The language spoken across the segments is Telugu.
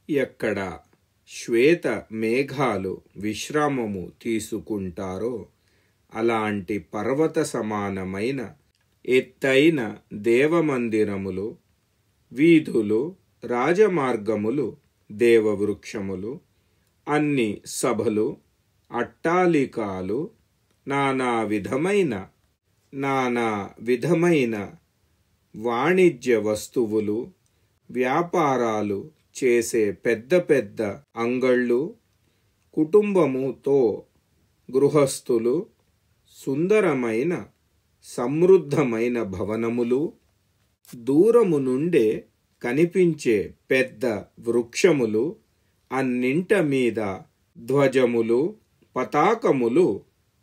ఎక్కడ శ్వేత మేఘాలు విశ్రామము తీసుకుంటారో అలాంటి పర్వత సమానమైన ఎత్తైన దేవమందిరములు, వీధులు, రాజమార్గములు, దేవవృక్షములు, అన్ని సభలు, అట్టాలికాలు, నానా విధమైన వాణిజ్య వస్తువులు, వ్యాపారాలు చేసే పెద్ద పెద్ద అంగళ్ళు, కుటుంబముతో గృహస్థులు, సుందరమైన సమృద్ధమైన భవనములు, దూరము నుండే కనిపించే పెద్ద వృక్షములు, అన్నింట మీద ధ్వజములు, పతాకములు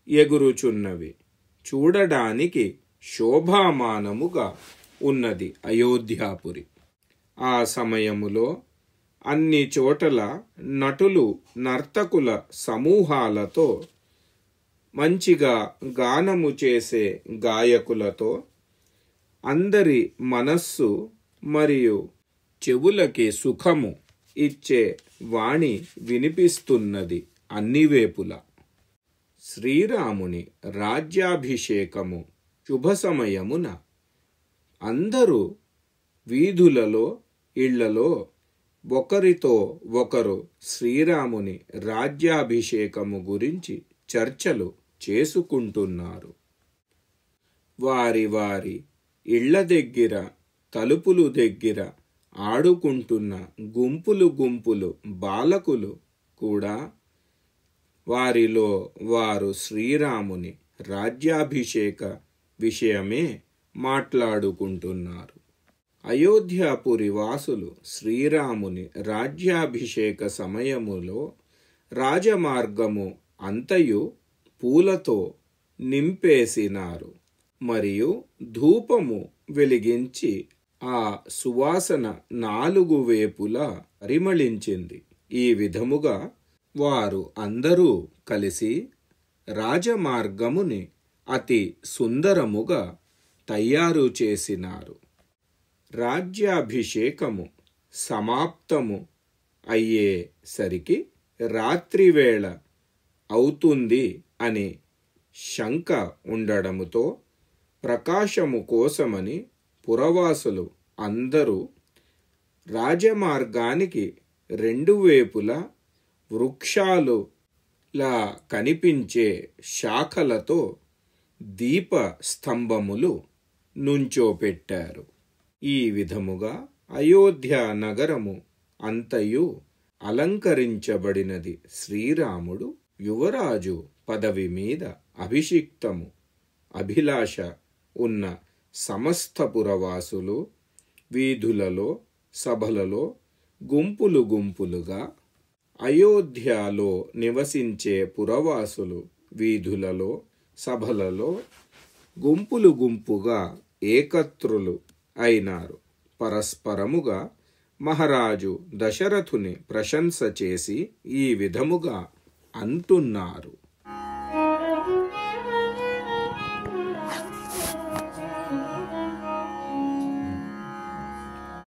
ఎగురుచున్నవి. చూడడానికి శోభామానముగా ఉన్నది అయోధ్యాపురి. ఆ సమయములో అన్ని చోటల నటులు, నర్తకుల సమూహాలతో, మంచిగా గానము చేసే గాయకులతో, అందరి మనస్సు మరియు చెవులకి సుఖము ఇచ్చే వాణి వినిపిస్తున్నది అన్ని వేపులా. శ్రీరాముని రాజ్యాభిషేకము శుభ సమయమున అందరూ వీధులలో, ఇళ్లలో ఒకరితో ఒకరు శ్రీరాముని రాజ్యాభిషేకము గురించి చర్చలు చేసుకుంటున్నారు. వారి వారి ఇళ్ల దగ్గర, తలుపులు దగ్గర ఆడుకుంటున్న గుంపులు బాలకులు కూడా వారిలో వారు శ్రీరాముని రాజ్యాభిషేక విషయమే మాట్లాడుకుంటున్నారు. అయోధ్యాపురి వాసులు శ్రీరాముని రాజ్యాభిషేక సమయములో రాజమార్గము అంతయు పూలతో నింపేసినారు మరియు ధూపము వెలిగించి ఆ సువాసన 4 వేపులా పరిమళించింది. ఈ విధముగా వారు అందరూ కలిసి రాజమార్గముని అతి సుందరముగా తయారు చేసినారు. రాజ్యాభిషేకము సమాప్తము అయ్యేసరికి రాత్రివేళ అవుతుంది అని శంక ఉండడముతో ప్రకాశము కోసమని పురవాసులు అందరూ రాజమార్గానికి 2 వేపులా వృక్షాలులా కనిపించే శాఖలతో దీప స్తంభములు నుంచోపెట్టారు. ఈ విధముగా అయోధ్య నగరము అంతయు అలంకరించబడినది. శ్రీరాముడు యువరాజు పదవి మీద అభిషిక్తము అభిలాష ఉన్న సమస్త పురవాసులు వీధులలో, సభలలో గుంపులుగా, అయోధ్యలో నివసించే పురవాసులు వీధులలో, సభలలో గుంపులుగా ఏకత్రులు అయినారు. పరస్పరముగా మహారాజు దశరథుని ప్రశంస చేసి ఈ విధముగా అంటున్నారు.